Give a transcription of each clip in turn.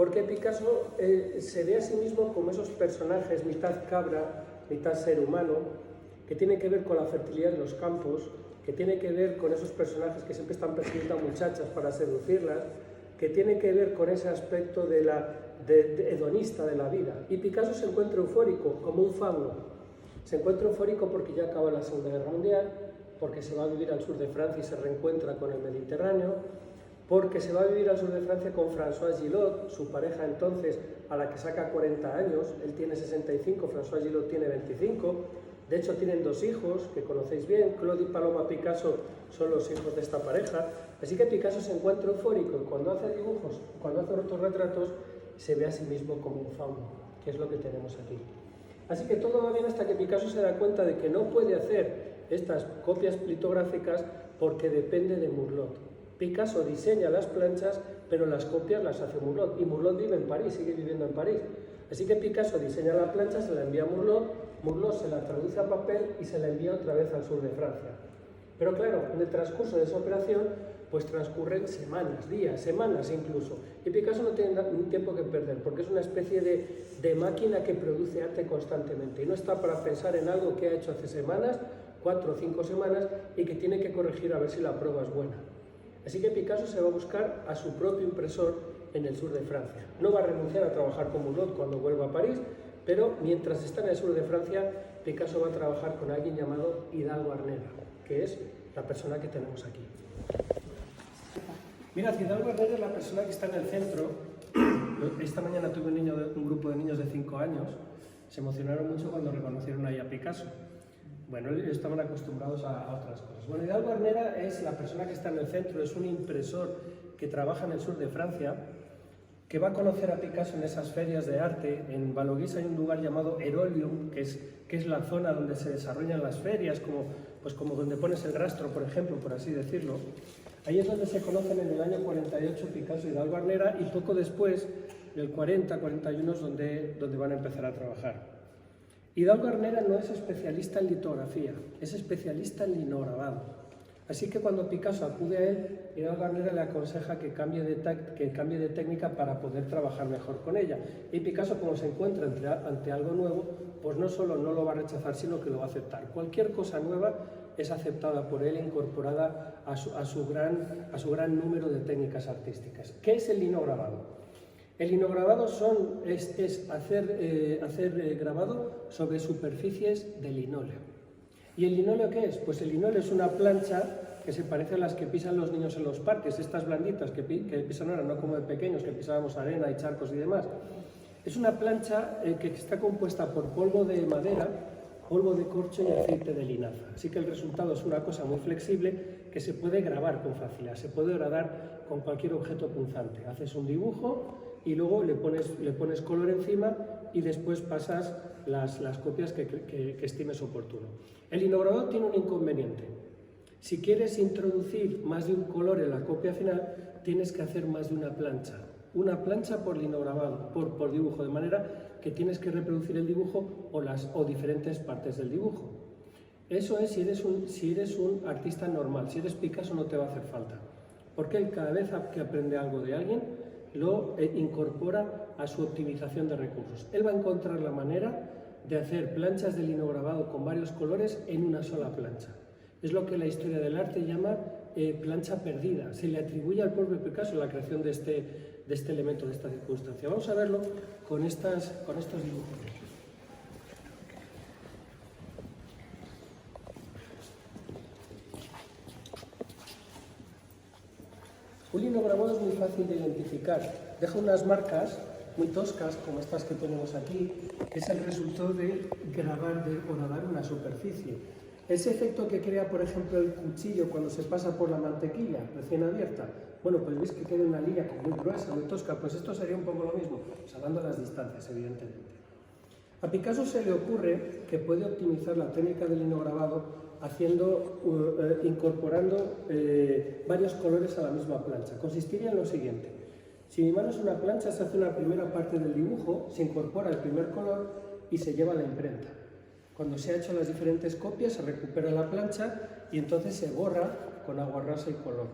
porque Picasso se ve a sí mismo como esos personajes, mitad cabra, mitad ser humano, que tiene que ver con la fertilidad de los campos, que tiene que ver con esos personajes que siempre están persiguiendo a muchachas para seducirlas, que tiene que ver con ese aspecto de hedonista de la vida. Y Picasso se encuentra eufórico, como un fauno. Se encuentra eufórico porque ya acaba la Segunda Guerra Mundial, porque se va a vivir al sur de Francia y se reencuentra con el Mediterráneo, porque se va a vivir al sur de Francia con Françoise Gillot, su pareja entonces, a la que saca 40 años, él tiene 65, Françoise Gillot tiene 25, de hecho tienen 2 hijos, que conocéis bien, Claude y Paloma Picasso son los hijos de esta pareja, así que Picasso se encuentra eufórico y cuando hace dibujos, cuando hace autorretratos, se ve a sí mismo como un fauno, que es lo que tenemos aquí. Así que todo va bien hasta que Picasso se da cuenta de que no puede hacer estas copias litográficas porque depende de Mourlot. Picasso diseña las planchas, pero las copias las hace Mourlot, y Mourlot vive en París, sigue viviendo en París. Así que Picasso diseña la plancha, se la envía a Mourlot, Mourlot se la traduce a papel y se la envía otra vez al sur de Francia. Pero claro, en el transcurso de esa operación, pues transcurren semanas, días, semanas incluso, y Picasso no tiene tiempo que perder, porque es una especie de máquina que produce arte constantemente, y no está para pensar en algo que ha hecho hace semanas, 4 o 5 semanas, y que tiene que corregir a ver si la prueba es buena. Así que Picasso se va a buscar a su propio impresor en el sur de Francia. No va a renunciar a trabajar con Mourlot cuando vuelva a París, pero mientras está en el sur de Francia, Picasso va a trabajar con alguien llamado Hidalgo Arnera, que es la persona que tenemos aquí. Mirad, Hidalgo Arnera es la persona que está en el centro. Esta mañana tuve un grupo de niños de 5 años, se emocionaron mucho cuando reconocieron ahí a Picasso. Bueno, ellos estaban acostumbrados a otras cosas. Bueno, Hidalgo Arnera es la persona que está en el centro, es un impresor que trabaja en el sur de Francia, que va a conocer a Picasso en esas ferias de arte. En Valoguís hay un lugar llamado Herolium, que es la zona donde se desarrollan las ferias, como donde pones el rastro, por ejemplo, por así decirlo. Ahí es donde se conocen en el año 48 Picasso y Hidalgo Arnera, y poco después, en el 40-41, es donde van a empezar a trabajar. Hidalgo Arnera no es especialista en litografía, es especialista en linograbado. Así que cuando Picasso acude a él, Hidalgo Arnera le aconseja que cambie de técnica para poder trabajar mejor con ella. Y Picasso, como se encuentra ante algo nuevo, pues no solo no lo va a rechazar, sino que lo va a aceptar. Cualquier cosa nueva es aceptada por él, incorporada a su gran número de técnicas artísticas. ¿Qué es el linograbado? El linograbado es hacer grabado sobre superficies de linóleo. ¿Y el linóleo qué es? Pues el linóleo es una plancha que se parece a las que pisan los niños en los parques, estas blanditas que pisan ahora, no como de pequeños, que pisábamos arena y charcos y demás. Es una plancha que está compuesta por polvo de madera, polvo de corcho y aceite de linaza. Así que el resultado es una cosa muy flexible que se puede grabar con facilidad, se puede horadar con cualquier objeto punzante. Haces un dibujo y luego le pones color encima y después pasas las copias que estimes oportuno. El linograbado tiene un inconveniente. Si quieres introducir más de un color en la copia final, tienes que hacer más de una plancha por linograbado, por dibujo, de manera que tienes que reproducir el dibujo o diferentes partes del dibujo. Eso es si eres un artista normal. Si eres Picasso no te va a hacer falta, porque él cada vez que aprende algo de alguien lo incorpora a su optimización de recursos. Él va a encontrar la manera de hacer planchas de linograbado con varios colores en una sola plancha. Es lo que la historia del arte llama plancha perdida. Se le atribuye al propio Picasso la creación de este elemento, de esta circunstancia. Vamos a verlo con estos dibujos. Un linograbado es muy fácil de identificar. Deja unas marcas muy toscas, como estas que tenemos aquí, que es el resultado de grabar, de horadar una superficie. Ese efecto que crea, por ejemplo, el cuchillo cuando se pasa por la mantequilla recién abierta, bueno, pues veis que queda una línea muy gruesa, muy tosca, pues esto sería un poco lo mismo, salvando las distancias, evidentemente. A Picasso se le ocurre que puede optimizar la técnica del linograbado incorporando varios colores a la misma plancha. Consistiría en lo siguiente: si mi mano es una plancha, se hace una primera parte del dibujo, se incorpora el primer color y se lleva a la imprenta. Cuando se han hecho las diferentes copias, se recupera la plancha y entonces se borra con agua rasa y color.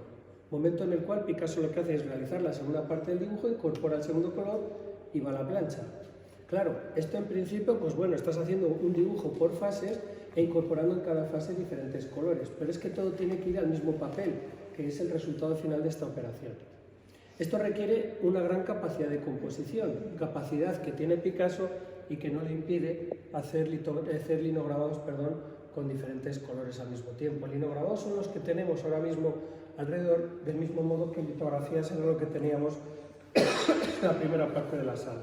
Momento en el cual Picasso lo que hace es realizar la segunda parte del dibujo, incorpora el segundo color y va a la plancha. Claro, esto en principio, pues bueno, estás haciendo un dibujo por fases e incorporando en cada fase diferentes colores, pero es que todo tiene que ir al mismo papel, que es el resultado final de esta operación. Esto requiere una gran capacidad de composición, capacidad que tiene Picasso y que no le impide hacer linograbados con diferentes colores al mismo tiempo. Linograbados son los que tenemos ahora mismo alrededor, del mismo modo que litografías era lo que teníamos en la primera parte de la sala.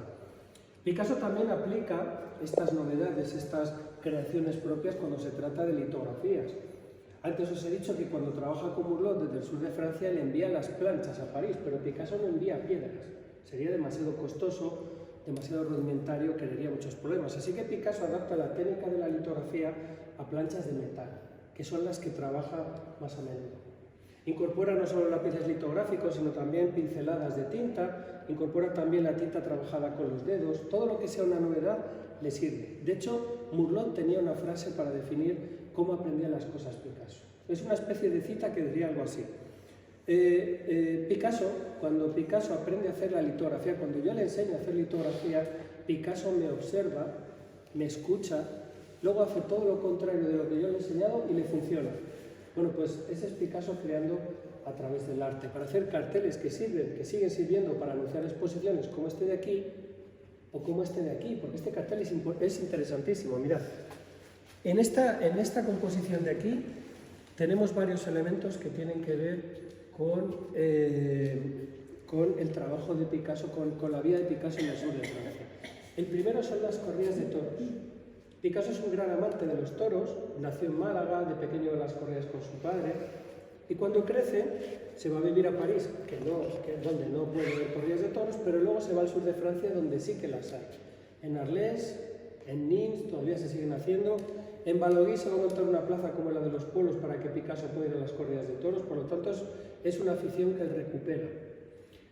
Picasso también aplica estas novedades, estas creaciones propias cuando se trata de litografías. Antes os he dicho que cuando trabaja con Murlot desde el sur de Francia le envía las planchas a París, pero Picasso no envía piedras. Sería demasiado costoso, demasiado rudimentario, que daría muchos problemas. Así que Picasso adapta la técnica de la litografía a planchas de metal, que son las que trabaja más a menudo. Incorpora no solo lápices litográficos, sino también pinceladas de tinta, incorpora también la tinta trabajada con los dedos. Todo lo que sea una novedad le sirve. De hecho, Murlot tenía una frase para definir cómo aprendía las cosas Picasso. Es una especie de cita que diría algo así. Cuando Picasso aprende a hacer la litografía, cuando yo le enseño a hacer litografía, Picasso me observa, me escucha, luego hace todo lo contrario de lo que yo le he enseñado y le funciona. Bueno, pues ese es Picasso creando a través del arte, para hacer carteles que siguen sirviendo para anunciar exposiciones como este de aquí o como este de aquí, porque este cartel es interesantísimo. Mirad, en esta composición de aquí tenemos varios elementos que tienen que ver con el trabajo de Picasso, con la vida de Picasso en el sur de Francia. El primero son las corridas de toros. Picasso es un gran amante de los toros, nació en Málaga, de pequeño de las corridas con su padre, y cuando crece se va a vivir a París, donde no puede ver corridas de toros, pero luego se va al sur de Francia donde sí que las hay. En Arles, en Nimes, todavía se siguen haciendo. En Valogui se va a montar una plaza como la de los pueblos para que Picasso pueda ir a las corridas de toros, por lo tanto es una afición que él recupera.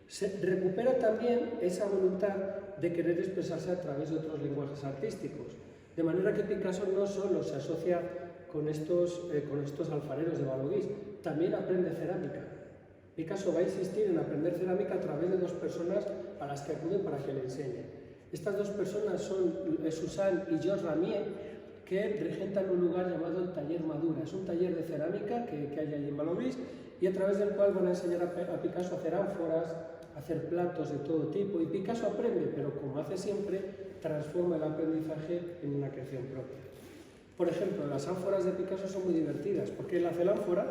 Se recupera también esa voluntad de querer expresarse a través de otros lenguajes artísticos, de manera que Picasso no solo se asocia con estos alfareros de Valogui, también aprende cerámica. Picasso va a insistir en aprender cerámica a través de dos personas a las que acuden para que le enseñen. Estas dos personas son Suzanne y Georges Ramier, que regentan un lugar llamado el Taller Madura. Es un taller de cerámica que hay allí en Valogui y a través del cual van a enseñar a Picasso a hacer ánforas, a hacer platos de todo tipo, y Picasso aprende, pero como hace siempre, transforma el aprendizaje en una creación propia. Por ejemplo, las ánforas de Picasso son muy divertidas, porque él hace la ánfora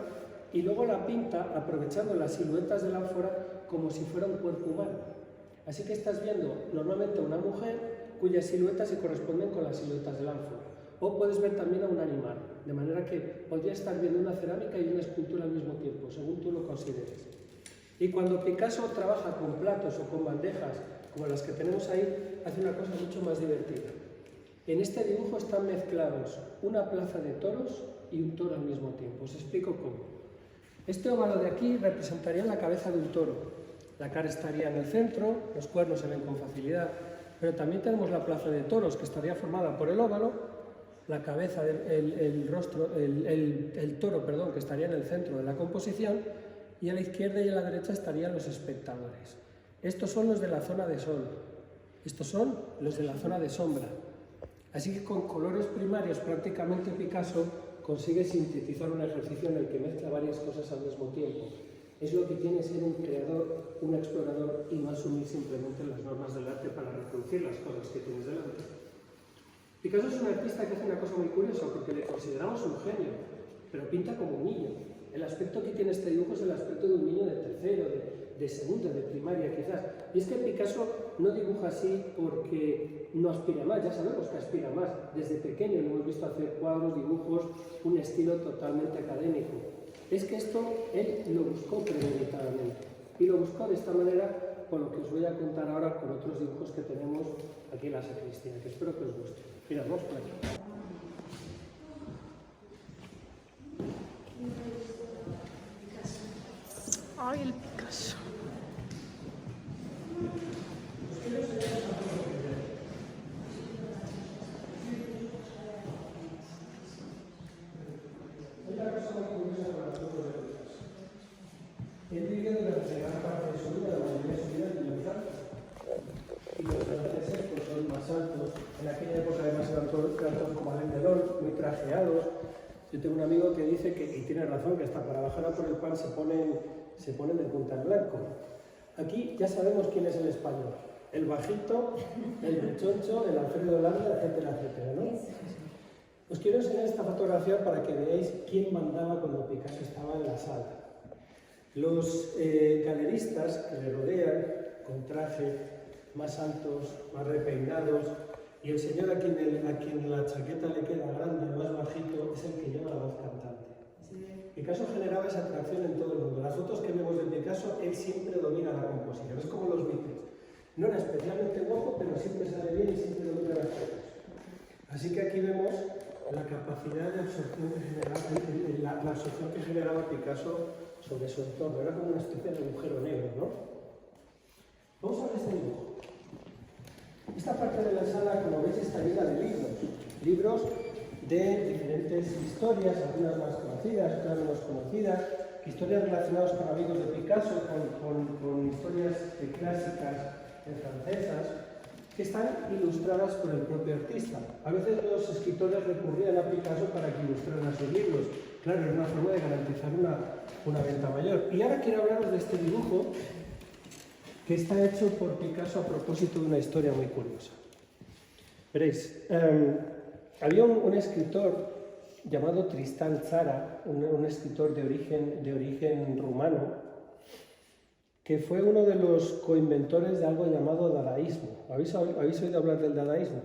y luego la pinta aprovechando las siluetas de la ánfora como si fuera un cuerpo humano. Así que estás viendo normalmente a una mujer cuyas siluetas se corresponden con las siluetas de la ánfora. O puedes ver también a un animal, de manera que podría estar viendo una cerámica y una escultura al mismo tiempo, según tú lo consideres. Y cuando Picasso trabaja con platos o con bandejas, como las que tenemos ahí, hace una cosa mucho más divertida. En este dibujo están mezclados una plaza de toros y un toro al mismo tiempo. Os explico cómo. Este óvalo de aquí representaría la cabeza de un toro. La cara estaría en el centro, los cuernos se ven con facilidad, pero también tenemos la plaza de toros, que estaría formada por el óvalo, la cabeza, el toro, que estaría en el centro de la composición, y a la izquierda y a la derecha estarían los espectadores. Estos son los de la zona de sol, estos son los de la zona de sombra. Así que con colores primarios prácticamente Picasso consigue sintetizar un ejercicio en el que mezcla varias cosas al mismo tiempo. Es lo que tiene ser un creador, un explorador y no asumir simplemente las normas del arte para reproducir las cosas que tienes delante. Picasso es un artista que hace una cosa muy curiosa porque le consideramos un genio, pero pinta como un niño. El aspecto que tiene este dibujo es el aspecto de un niño de tercero, de segundo, de primaria quizás. Y es que Picasso no dibuja así porque no aspira más, ya sabemos que aspira más. Desde pequeño lo hemos visto hacer cuadros, dibujos, un estilo totalmente académico. Es que esto él lo buscó premeditadamente. Y lo buscó de esta manera, con lo que os voy a contar ahora con otros dibujos que tenemos aquí en la sacristía, que espero que os guste. Mirad, vamos por aquí. Ay, el Picasso. Él van todos como Alain Delon, muy trajeados. Yo tengo un amigo que dice que, y tiene razón, que hasta para bajar a por el pan se ponen de punta en blanco. Aquí ya sabemos quién es el español. El bajito, el rechoncho, el Alfredo Landa, etcétera, etcétera, ¿no? Os quiero enseñar esta fotografía para que veáis quién mandaba cuando Picasso estaba en la sala. Los galeristas que le rodean, con traje, más altos, más repeinados, y el señor a quien la chaqueta le queda grande, más bajito, es el que lleva la voz cantante. Picasso generaba esa atracción en todo el mundo. Las fotos que vemos de Picasso, él siempre domina la composición, es como los Beatles. No era especialmente guapo, pero siempre sale bien y siempre domina las fotos. Así que aquí vemos la capacidad de absorción que generaba, la absorción que generaba Picasso sobre su entorno. Era como una especie de agujero negro, ¿no? Vamos a ver este dibujo. Esta parte de la sala, como veis, está llena de libros de diferentes historias, algunas más conocidas, otras menos conocidas, historias relacionadas con amigos de Picasso, con historias clásicas francesas, que están ilustradas por el propio artista. A veces los escritores recurrían a Picasso para que ilustrara sus libros. Claro, es una forma de garantizar una venta mayor. Y ahora quiero hablaros de este dibujo que está hecho por Picasso a propósito de una historia muy curiosa. Veréis, había un escritor llamado Tristan Tzara, un escritor de origen rumano, que fue uno de los coinventores de algo llamado dadaísmo. ¿Habéis oído hablar del dadaísmo?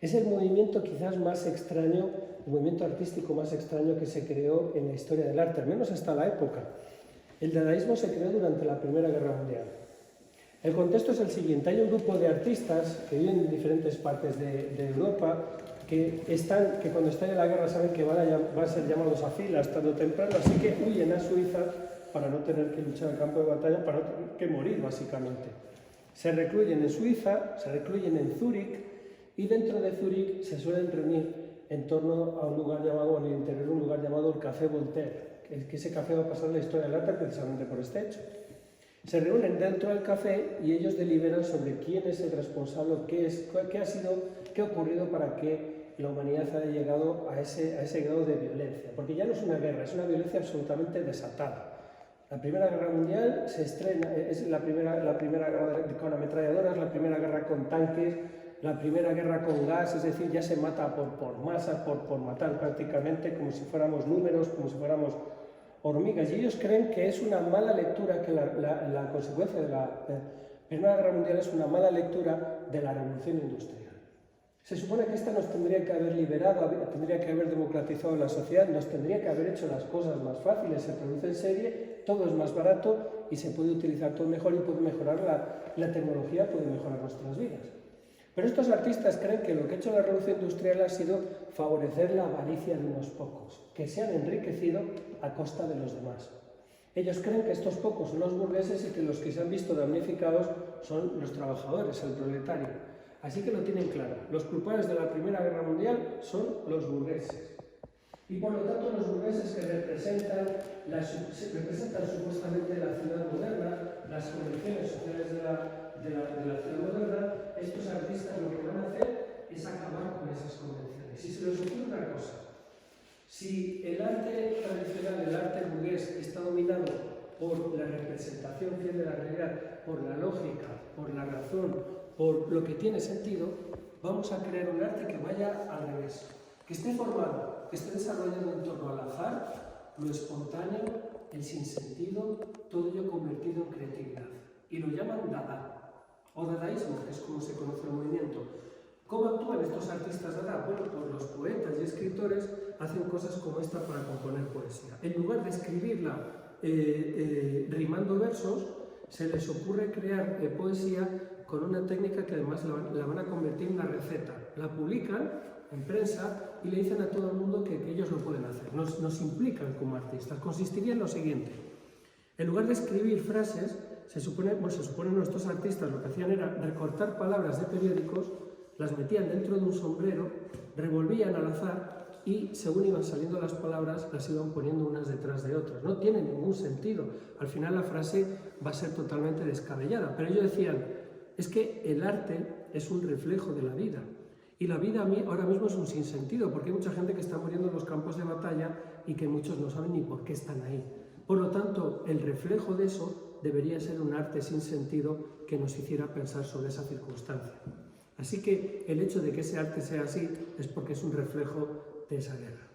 Es el movimiento quizás más extraño, el movimiento artístico más extraño que se creó en la historia del arte, al menos hasta la época. El dadaísmo se creó durante la Primera Guerra Mundial. El contexto es el siguiente: hay un grupo de artistas que viven en diferentes partes de Europa que cuando estalle la guerra saben que van a ser llamados a filas tarde o temprano, así que huyen a Suiza para no tener que luchar en el campo de batalla, para no tener que morir, básicamente. Se recluyen en Suiza, se recluyen en Zúrich, y dentro de Zúrich se suelen reunir en torno a un lugar llamado, en el interior, un lugar llamado el Café Voltaire, que ese café va a pasar en la historia del arte precisamente por este hecho. Se reúnen dentro del café y ellos deliberan sobre quién es el responsable, qué ha ocurrido para que la humanidad haya llegado a ese grado de violencia. Porque ya no es una guerra, es una violencia absolutamente desatada. La Primera Guerra Mundial se estrena, es la primera guerra con ametralladoras, la primera guerra con tanques, la primera guerra con gas, es decir, ya se mata por masas, por matar prácticamente, como si fuéramos números, como si fuéramos hormigas. Y ellos creen que es una mala lectura, que la consecuencia de la Primera Guerra Mundial es una mala lectura de la Revolución Industrial. Se supone que esta nos tendría que haber liberado, tendría que haber democratizado la sociedad, nos tendría que haber hecho las cosas más fáciles, se produce en serie, todo es más barato y se puede utilizar todo mejor y puede mejorar la tecnología, puede mejorar nuestras vidas. Pero estos artistas creen que lo que ha hecho la Revolución Industrial ha sido favorecer la avaricia de unos pocos, que se han enriquecido a costa de los demás. Ellos creen que estos pocos son los burgueses y que los que se han visto damnificados son los trabajadores, el proletario. Así que lo tienen claro, los culpables de la Primera Guerra Mundial son los burgueses. Y por lo tanto los burgueses que representan supuestamente la ciudad moderna, las condiciones sociales de la ciudad moderna, estos artistas lo que van a hacer es acabar con esas convenciones. Si se les ocurre una cosa, si el arte tradicional, el arte burgués, está dominado por la representación fiel de la realidad, por la lógica, por la razón, por lo que tiene sentido, vamos a crear un arte que vaya al revés, que esté formado, que esté desarrollado en torno al azar, lo espontáneo, el sinsentido, todo ello convertido en creatividad. Y lo llaman Dada, o dadaísmo, que es como se conoce el movimiento. ¿Cómo actúan estos artistas Dada? Bueno, pues los poetas y escritores hacen cosas como esta para componer poesía. En lugar de escribirla rimando versos, se les ocurre crear poesía con una técnica que además la van a convertir en una receta. La publican en prensa y le dicen a todo el mundo que ellos lo pueden hacer. Nos implican como artistas. Consistiría en lo siguiente: en lugar de escribir frases, se supone nuestros artistas lo que hacían era recortar palabras de periódicos, las metían dentro de un sombrero, revolvían al azar y según iban saliendo las palabras las iban poniendo unas detrás de otras. No tiene ningún sentido. Al final la frase va a ser totalmente descabellada. Pero ellos decían, es que el arte es un reflejo de la vida Y la vida ahora mismo es un sinsentido, porque hay mucha gente que está muriendo en los campos de batalla y que muchos no saben ni por qué están ahí. Por lo tanto, el reflejo de eso debería ser un arte sin sentido que nos hiciera pensar sobre esa circunstancia. Así que el hecho de que ese arte sea así es porque es un reflejo de esa guerra.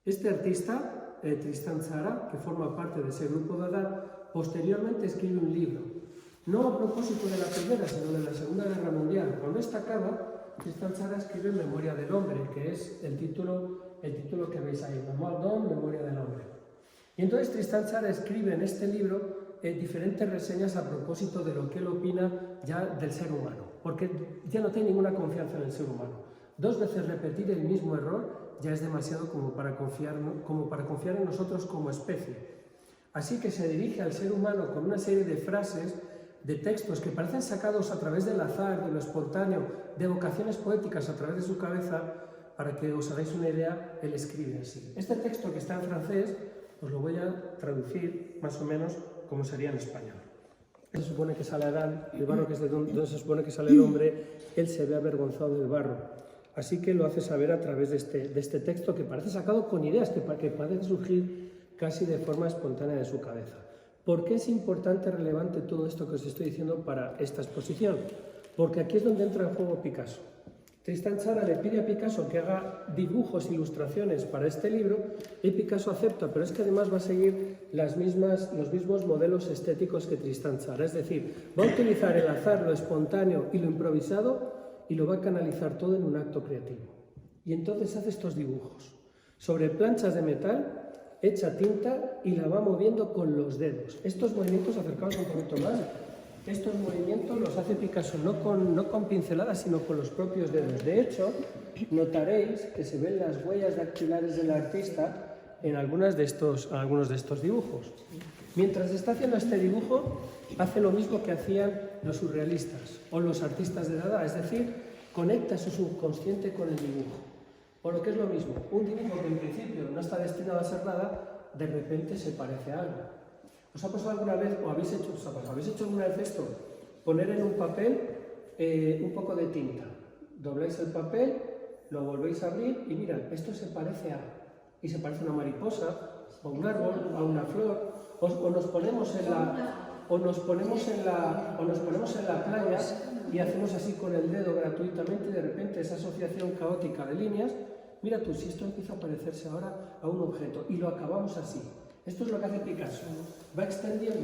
Este artista, Tristan Tzara, que forma parte de ese grupo de Adán, posteriormente escribe un libro, no a propósito de la Primera, sino de la Segunda Guerra Mundial. Cuando esta acaba, Tristan Tzara escribe Memoria del Hombre, que es el título que veis ahí, Memoria del Hombre. Y entonces Tristan Tzara escribe en este libro diferentes reseñas a propósito de lo que él opina ya del ser humano, porque ya no tiene ninguna confianza en el ser humano. 2 veces repetir el mismo error ya es demasiado como para confiar en nosotros como especie. Así que se dirige al ser humano con una serie de frases, de textos que parecen sacados a través del azar, de lo espontáneo, de vocaciones poéticas a través de su cabeza. Para que os hagáis una idea, él escribe así. Este texto, que está en francés, os lo voy a traducir más o menos como sería en español. Se supone que sale Adán, y el barro que es de donde se supone que sale el hombre, él se ve avergonzado del barro. Así que lo hace saber a través de este texto, que parece sacado con ideas que parecen surgir casi de forma espontánea de su cabeza. ¿Por qué es importante, relevante todo esto que os estoy diciendo para esta exposición? Porque aquí es donde entra en juego Picasso. Tristan Tzara le pide a Picasso que haga dibujos, ilustraciones para este libro, y Picasso acepta, pero es que además va a seguir los mismos modelos estéticos que Tristan Tzara, es decir, va a utilizar el azar, lo espontáneo y lo improvisado y lo va a canalizar todo en un acto creativo. Y entonces hace estos dibujos sobre planchas de metal, echa tinta y la va moviendo con los dedos. Estos movimientos, acercaos un poquito más, estos movimientos los hace Picasso no con pinceladas, sino con los propios dedos. De hecho, notaréis que se ven las huellas dactilares del artista en algunos de estos dibujos. Mientras está haciendo este dibujo, hace lo mismo que hacían los surrealistas o los artistas de Dada, es decir, conecta su subconsciente con el dibujo. Por lo que es lo mismo, un dibujo que en principio no está destinado a ser nada, de repente se parece a algo. ¿Os ha pasado alguna vez, o habéis hecho alguna vez esto? Poner en un papel un poco de tinta. Dobláis el papel, lo volvéis a abrir y mirad, esto se parece a... Y se parece a una mariposa, a un árbol, a una flor, o nos ponemos en la playa y hacemos así con el dedo gratuitamente y de repente esa asociación caótica de líneas, mira tú, si esto empieza a parecerse ahora a un objeto y lo acabamos así. Esto es lo que hace Picasso, va extendiendo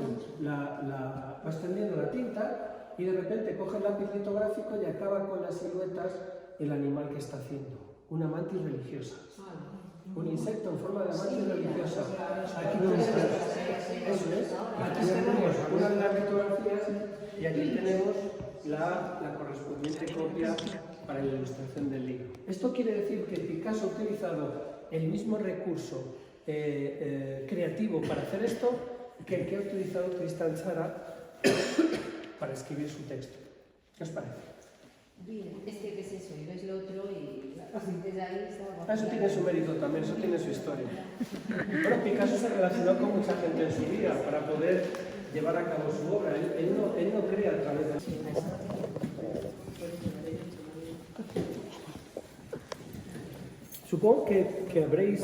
la tinta y de repente coge el lápiz litográfico y acaba con las siluetas el animal que está haciendo, una mantis religiosa. Un insecto en forma de mantis religiosa. Aquí tenemos una de las litografías y aquí tenemos la correspondiente copia para la ilustración del libro. Esto quiere decir que Picasso ha utilizado el mismo recurso creativo para hacer esto que el que ha utilizado Tristan Tzara para escribir su texto. ¿Qué os parece? Bien, es que es eso, y ves lo otro y desde ahí está... Eso tiene su mérito también, eso tiene su historia. Bueno, Picasso se relacionó con mucha gente en su vida para poder llevar a cabo su obra. Él no crea a través de... Supongo que habréis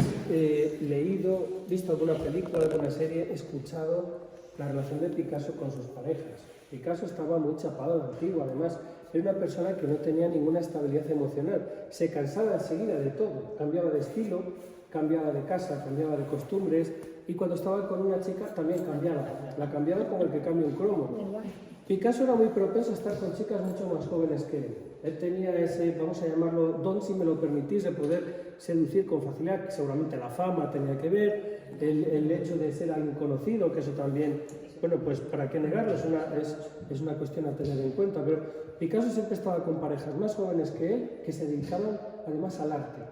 leído, visto alguna película, alguna serie, escuchado la relación de Picasso con sus parejas. Picasso estaba muy chapado de antiguo, además era una persona que no tenía ninguna estabilidad emocional, se cansaba enseguida de todo, cambiaba de estilo, cambiaba de casa, cambiaba de costumbres y cuando estaba con una chica también la cambiaba como el que cambia un cromo. Picasso era muy propenso a estar con chicas mucho más jóvenes que él. Él tenía ese, vamos a llamarlo, don, si me lo permitís, de poder seducir con facilidad, que seguramente la fama tenía que ver, el hecho de ser alguien conocido, que eso también, bueno, pues para qué negarlo, es una cuestión a tener en cuenta, pero Picasso siempre estaba con parejas más jóvenes que él, que se dedicaban además al arte.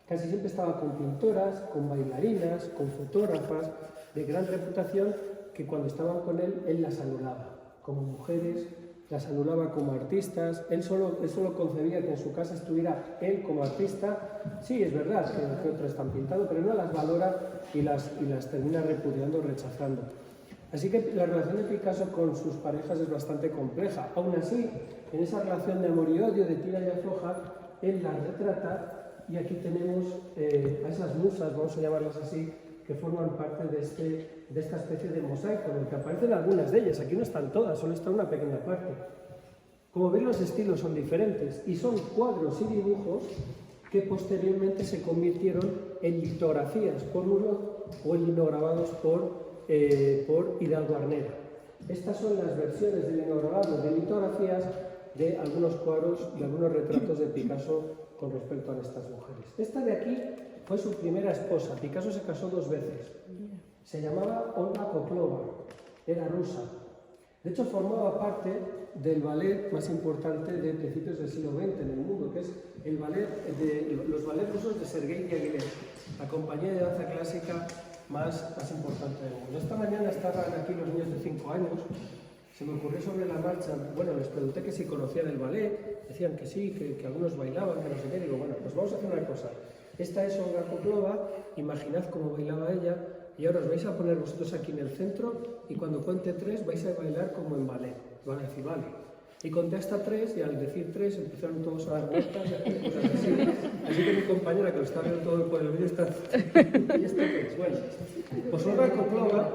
Casi siempre estaba con pintoras, con bailarinas, con fotógrafas de gran reputación, que cuando estaban con él las anulaba como mujeres, las anulaba como artistas. Él solo concebía que en su casa estuviera él como artista. Sí, es verdad que otros están pintados, pero no las valora y las termina repudiando, rechazando. Así que la relación de Picasso con sus parejas es bastante compleja. Aún así, en esa relación de amor y odio, de tira y afloja, él la retrata y aquí tenemos a esas musas, vamos a llamarlas así, que forman parte de esta especie de mosaico, en el que aparecen algunas de ellas. Aquí no están todas, solo está una pequeña parte. Como ven, los estilos son diferentes y son cuadros y dibujos que posteriormente se convirtieron en litografías por Murillo o en linograbados por Hidalgo Arnera. Estas son las versiones de linograbados de litografías de algunos cuadros y algunos retratos de Picasso con respecto a estas mujeres. Esta de aquí fue su primera esposa. Picasso se casó 2 veces. Se llamaba Olga Koklova, era rusa. De hecho, formaba parte del ballet más importante de principios del siglo XX en el mundo, que es el ballet los ballets rusos de Sergei Diaghilev, la compañía de danza clásica más importante del mundo. Esta mañana estaban aquí los niños de 5 años, se me ocurrió sobre la marcha, bueno, les pregunté que si conocían el ballet, decían que sí, que algunos bailaban, que no sé qué, digo, bueno, pues vamos a hacer una cosa. Esta es Olga Koklova, imaginad cómo bailaba ella, y ahora os vais a poner vosotros aquí en el centro y cuando cuente 3 vais a bailar como en ballet. Van a decir, vale. Y conté hasta 3 y al decir 3 empezaron todos a dar vueltas y a hacer cosas así. Así que mi compañera, que lo está viendo todo por el vídeo, está... ¿Y esto qué es? Bueno, pues Olga Koklova,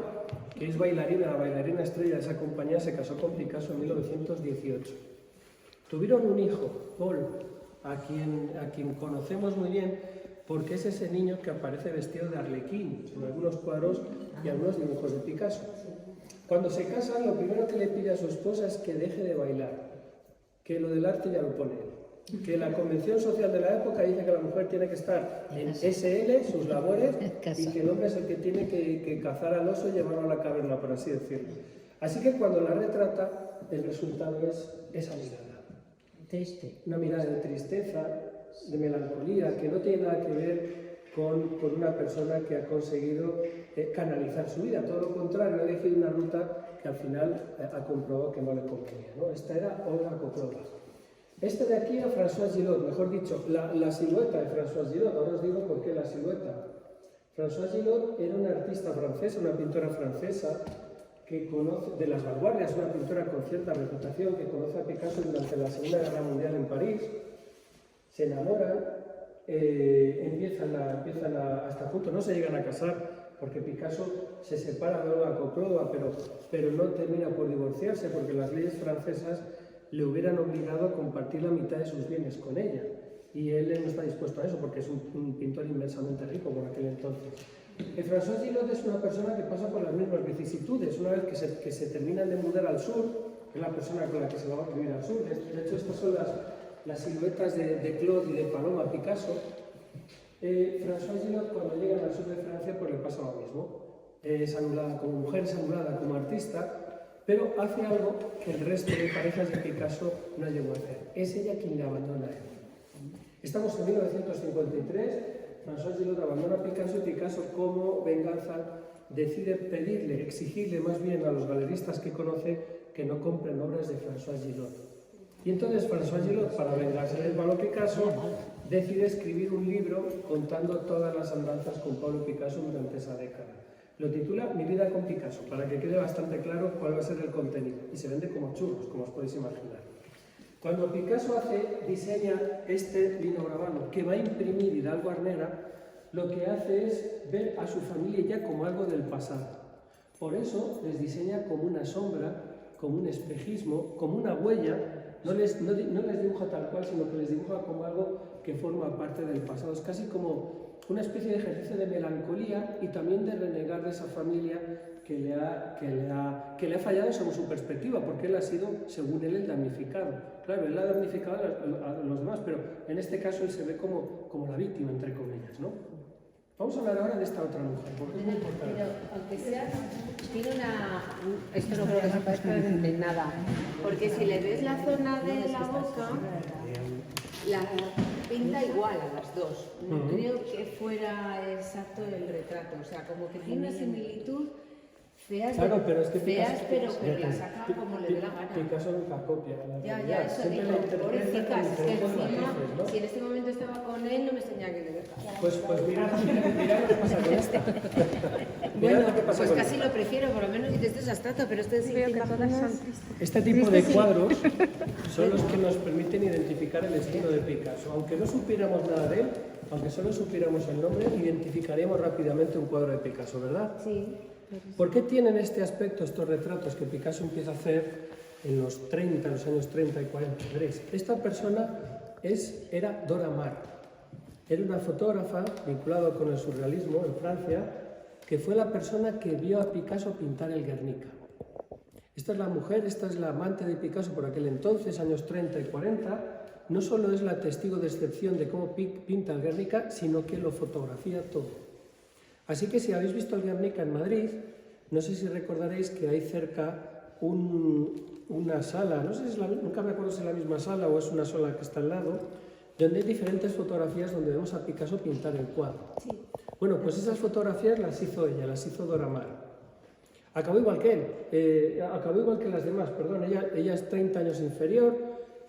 que es bailarina, la bailarina estrella de esa compañía, se casó con Picasso en 1918. Tuvieron un hijo, Paul, a quien conocemos muy bien, porque es ese niño que aparece vestido de arlequín en algunos cuadros y algunos dibujos de Picasso. Cuando se casan, lo primero que le pide a su esposa es que deje de bailar, que lo del arte ya lo pone él, que la convención social de la época dice que la mujer tiene que estar en SL, sus labores, y que el hombre es el que tiene que cazar al oso y llevarlo a la caverna, por así decirlo. Así que cuando la retrata, el resultado es esa mirada. Triste. Una mirada de tristeza, de melancolía, que no tiene nada que ver con una persona que ha conseguido canalizar su vida. Todo lo contrario, ha elegido una ruta que al final ha comprobado que no le convenía, ¿no? Esta era Olga Koklova. Este de aquí era François Gillot, mejor dicho, la silueta de François Gillot. Ahora os digo por qué la silueta. François Gillot era una artista francesa, una pintora francesa, que conoce, de las vanguardias, una pintora con cierta reputación, que conoce a Picasso durante la Segunda Guerra Mundial en París. Se enamoran, hasta punto, no se llegan a casar, porque Picasso se separa de Olga Koklova, pero no termina por divorciarse, porque las leyes francesas le hubieran obligado a compartir la mitad de sus bienes con ella. Y él no está dispuesto a eso, porque es un pintor inmensamente rico por aquel entonces. François Gillot es una persona que pasa por las mismas vicisitudes. Una vez que se terminan de mudar al sur, es la persona con la que se va a vivir al sur. De hecho, estas son las siluetas de Claude y de Paloma Picasso. François Gillot, cuando llegan al sur de Francia, pues le pasa lo mismo. Es anulada como mujer, es anulada como artista, pero hace algo que el resto de parejas de Picasso no llegó a hacer. Es ella quien le abandona a él. Estamos en 1953, François Gillot abandona a Picasso y Picasso, como venganza, decide pedirle, exigirle más bien a los galeristas que conoce que no compren obras de François Gillot. Y entonces François Gillot, para vengarse del Pablo Picasso, decide escribir un libro contando todas las andanzas con Pablo Picasso durante esa década. Lo titula Mi vida con Picasso, para que quede bastante claro cuál va a ser el contenido. Y se vende como churros, como os podéis imaginar. Cuando Picasso diseña este linograbado que va a imprimir Hidalgo Arnera, lo que hace es ver a su familia ya como algo del pasado. Por eso les diseña como una sombra, como un espejismo, como una huella. No les dibuja tal cual, sino que les dibuja como algo que forma parte del pasado. Es casi como una especie de ejercicio de melancolía y también de renegar de esa familia que le ha fallado según su perspectiva, porque él ha sido, según él, el damnificado. Claro, él ha damnificado a los demás, pero en este caso él se ve como la víctima, entre comillas, ¿no? Vamos a hablar ahora de esta otra mujer, porque es muy importante. Pero aunque sea, tiene esto no creo que se parezca en nada, porque si le ves la zona de la boca, la pinta igual a las dos. No creo que fuera exacto el retrato, o sea, como que tiene una similitud. Feas, claro, pero es que feas, pero la saca como le dé la gana. Picasso nunca copia. Ya, eso digo, pobrecicas, es que encima, ¿no? Si en este momento estaba con él, no me extraña que le deja. Pues mira lo que pasa con esta. Mirad Bueno, lo que pasa pues con casi esto. lo prefiero, por lo menos dices, esto es abstracto, pero esto es Veo que todas imágenes. son tristes. Este tipo de cuadros son los que nos permiten identificar el estilo de Picasso. Aunque no supiéramos nada de él, aunque solo supiéramos el nombre, identificaríamos rápidamente un cuadro de Picasso, ¿verdad? Sí. ¿Por qué tienen este aspecto estos retratos que Picasso empieza a hacer en los años 30 y 40? Veréis, esta persona era Dora Maar. Era una fotógrafa vinculada con el surrealismo en Francia, que fue la persona que vio a Picasso pintar el Guernica. Esta es la mujer, esta es la amante de Picasso por aquel entonces, años 30 y 40. No solo es la testigo de excepción de cómo pinta el Guernica, sino que lo fotografía todo. Así que si habéis visto el Guernica en Madrid, no sé si recordaréis que hay cerca una sala, no sé si nunca me acuerdo si es la misma sala o es una sola que está al lado, donde hay diferentes fotografías donde vemos a Picasso pintar el cuadro. Sí. Bueno, pues esas fotografías las hizo ella, las hizo Dora Maar. Acabó igual que él, acabó igual que las demás, perdón, ella es 30 años inferior,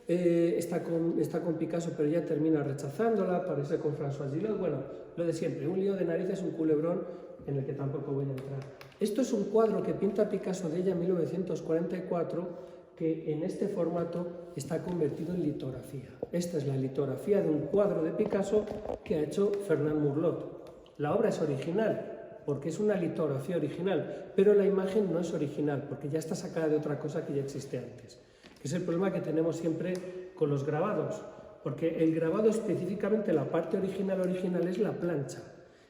está con Picasso pero ya termina rechazándola, parece con François Gillot, bueno, lo de siempre, un lío de narices, un culebrón en el que tampoco voy a entrar. Esto es un cuadro que pinta Picasso de ella en 1944, que en este formato está convertido en litografía. Esta es la litografía de un cuadro de Picasso que ha hecho Fernand Murlot. La obra es original, porque es una litografía original, pero la imagen no es original, porque ya está sacada de otra cosa que ya existe antes. Que es el problema que tenemos siempre con los grabados, porque el grabado específicamente, la parte original es la plancha.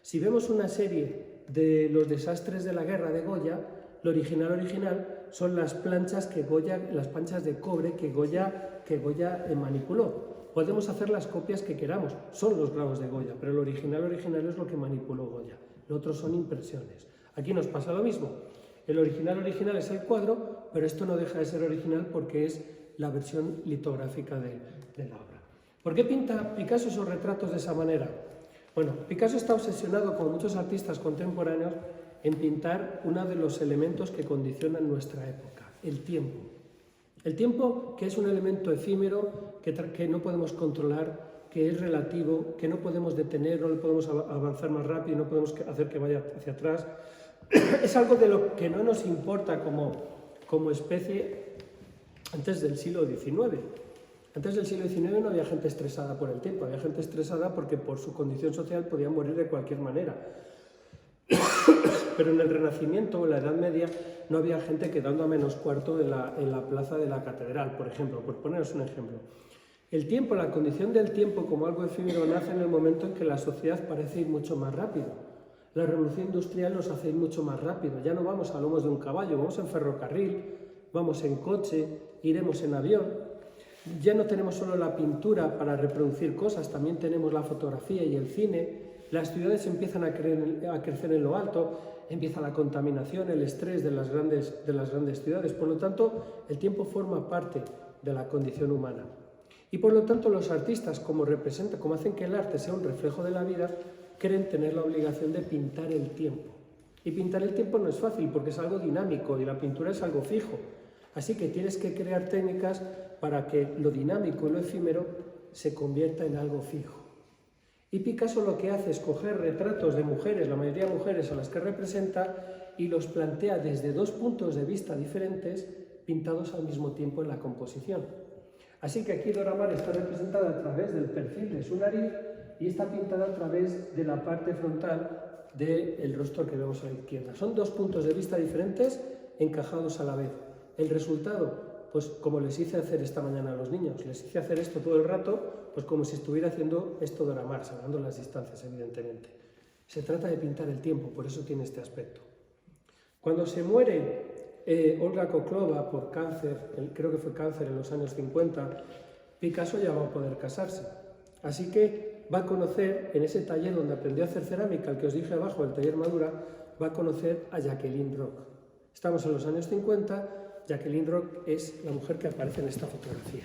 Si vemos una serie de los desastres de la guerra de Goya, lo original son las planchas las planchas de cobre que Goya manipuló. Podemos hacer las copias que queramos, son los grabados de Goya, pero lo original es lo que manipuló Goya. Lo otro son impresiones. Aquí nos pasa lo mismo. El original es el cuadro, pero esto no deja de ser original porque es la versión litográfica de la obra. ¿Por qué pinta Picasso esos retratos de esa manera? Bueno, Picasso está obsesionado, como muchos artistas contemporáneos, en pintar uno de los elementos que condicionan nuestra época, el tiempo. El tiempo, que es un elemento efímero, que no podemos controlar, que es relativo, que no podemos detener, no le podemos avanzar más rápido, no podemos hacer que vaya hacia atrás. Es algo de lo que no nos importa como especie antes del siglo XIX. Antes del siglo XIX no había gente estresada por el tiempo, había gente estresada porque por su condición social podían morir de cualquier manera. Pero en el Renacimiento o en la Edad Media no había gente quedando a menos cuarto en la plaza de la catedral, por ejemplo, por poneros un ejemplo. El tiempo, la condición del tiempo como algo efímero nace en el momento en que la sociedad parece ir mucho más rápido. La revolución industrial nos hace ir mucho más rápido. Ya no vamos a lomos de un caballo, vamos en ferrocarril, vamos en coche, iremos en avión. Ya no tenemos solo la pintura para reproducir cosas, también tenemos la fotografía y el cine. Las ciudades empiezan a crecer en lo alto, empieza la contaminación, el estrés de las grandes ciudades. Por lo tanto, el tiempo forma parte de la condición humana. Y por lo tanto, los artistas, como hacen que el arte sea un reflejo de la vida, creen tener la obligación de pintar el tiempo. Y pintar el tiempo no es fácil porque es algo dinámico y la pintura es algo fijo. Así que tienes que crear técnicas para que lo dinámico y lo efímero se convierta en algo fijo. Y Picasso lo que hace es coger retratos de mujeres, la mayoría de mujeres a las que representa, y los plantea desde dos puntos de vista diferentes, pintados al mismo tiempo en la composición. Así que aquí Dora Maar está representada a través del perfil de su nariz y está pintada a través de la parte frontal del rostro que vemos a la izquierda. Son dos puntos de vista diferentes encajados a la vez. El resultado, pues como les hice hacer esta mañana a los niños, les hice hacer esto todo el rato, pues como si estuviera haciendo esto Dora Maar, salvando las distancias, evidentemente. Se trata de pintar el tiempo, por eso tiene este aspecto. Cuando se muere Olga Koklova por cáncer, creo que fue cáncer en los años 50, Picasso ya va a poder casarse. Así que va a conocer, en ese taller donde aprendió a hacer cerámica, el que os dije abajo, el taller Madura, va a conocer a Jacqueline Roch. Estamos en los años 50, Jacqueline Roch es la mujer que aparece en esta fotografía.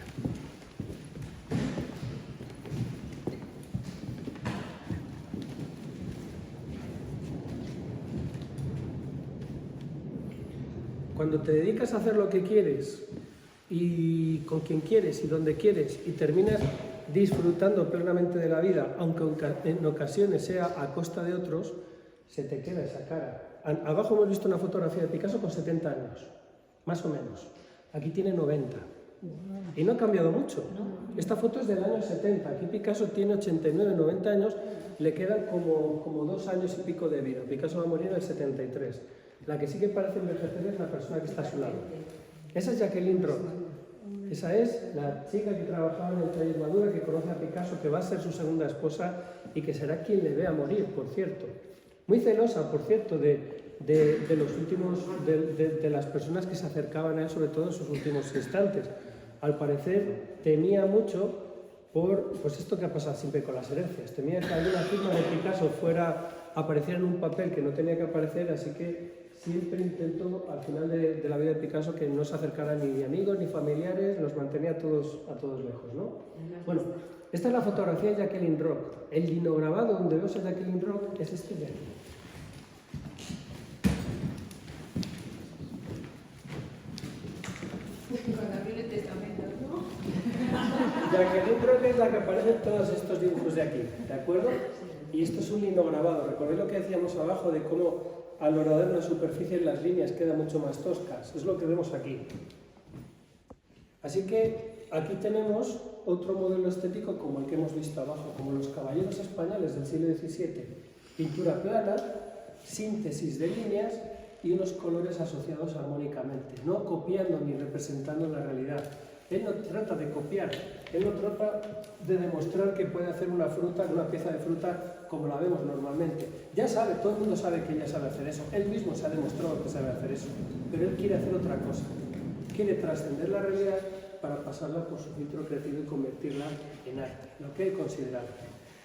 Cuando te dedicas a hacer lo que quieres y con quien quieres y donde quieres y terminas disfrutando plenamente de la vida, aunque en ocasiones sea a costa de otros, se te queda esa cara. Abajo hemos visto una fotografía de Picasso con 70 años, más o menos. Aquí tiene 90. Y no ha cambiado mucho. Esta foto es del año 70. Aquí Picasso tiene 89, 90 años. Le quedan como 2 años y pico de vida. Picasso va a morir en el 73. La que sí que parece envejecer es la persona que está a su lado. Esa es Jacqueline Roch. Esa es la chica que trabajaba en el taller Madura, que conoce a Picasso, que va a ser su segunda esposa y que será quien le vea morir, por cierto. Muy celosa, por cierto, de los últimos, de las personas que se acercaban a él, sobre todo en sus últimos instantes. Al parecer temía mucho por pues esto que ha pasado siempre con las herencias. Temía que alguna firma de Picasso apareciera en un papel que no tenía que aparecer, así que siempre intentó, al final de la vida de Picasso, que no se acercaran ni amigos ni familiares, los mantenía a todos lejos, ¿no? Bueno, esta es la fotografía de Jacqueline Roch. El linograbado donde vemos a Jacqueline Roch es este de aquí. Jacqueline Roch es la que aparece en todos estos dibujos de aquí, ¿de acuerdo? Y esto es un linograbado. Recordéis lo que decíamos abajo de cómo al orador en la superficie las líneas quedan mucho más toscas. Es lo que vemos aquí. Así que aquí tenemos otro modelo estético como el que hemos visto abajo, como los caballeros españoles del siglo XVII. Pintura plana, síntesis de líneas y unos colores asociados armónicamente, no copiando ni representando la realidad. Él no trata de copiar, él no trata de demostrar que puede hacer una pieza de fruta como la vemos normalmente. Ya sabe, todo el mundo sabe que ella sabe hacer eso, él mismo se ha demostrado que sabe hacer eso, pero él quiere hacer otra cosa, quiere trascender la realidad para pasarla por su filtro creativo y convertirla en arte, lo que él considera arte.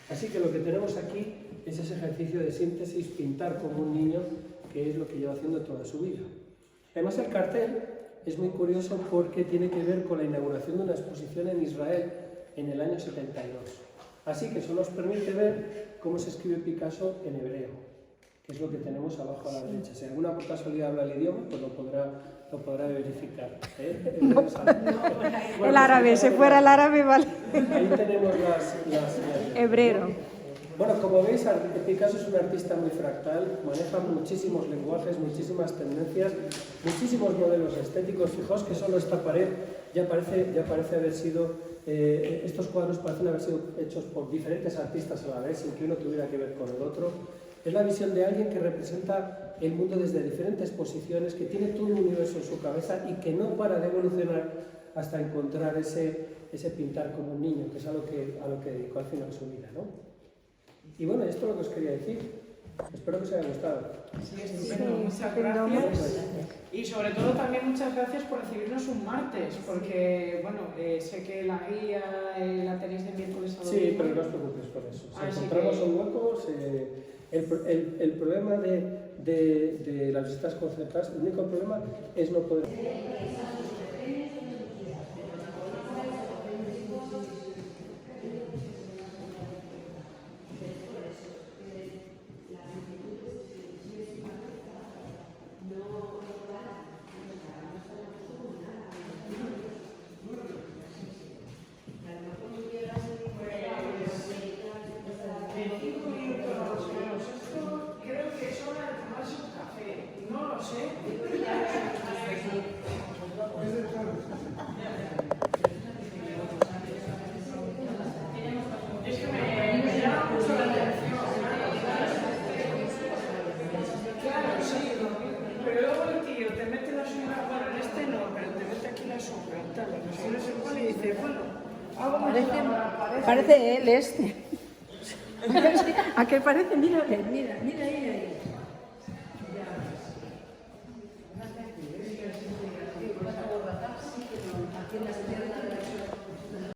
Así que lo que tenemos aquí es ese ejercicio de síntesis, pintar como un niño, que es lo que lleva haciendo toda su vida. Además, el cartel es muy curioso porque tiene que ver con la inauguración de una exposición en Israel en el año 72. Así que eso nos permite ver cómo se escribe Picasso en hebreo, que es lo que tenemos abajo a la derecha. Si alguna por casualidad habla el idioma, pues lo podrá verificar. El árabe, si fuera el árabe, vale. Ahí tenemos las Hebreo. Bueno, como veis, Picasso es un artista muy fractal, maneja muchísimos lenguajes, muchísimas tendencias, muchísimos modelos estéticos. Fijaos que solo esta pared ya parece haber sido, estos cuadros parecen haber sido hechos por diferentes artistas a la vez, sin que uno tuviera que ver con el otro. Es la visión de alguien que representa el mundo desde diferentes posiciones, que tiene todo un universo en su cabeza y que no para de evolucionar hasta encontrar ese pintar como un niño, que es a lo que dedicó al final su vida, ¿no? Y bueno, esto es lo que os quería decir. Espero que os haya gustado. Sí, estupendo. Muchas gracias. Y sobre todo también muchas gracias por recibirnos un martes, porque bueno, sé que la guía la tenéis de miércoles a domingo. Sí, pero no os preocupéis por eso. Si encontramos un hueco, el problema de las visitas concertadas, el único problema es no poder... Parece él este. ¿A qué parece? Mira. Mira ahí. Aquí en la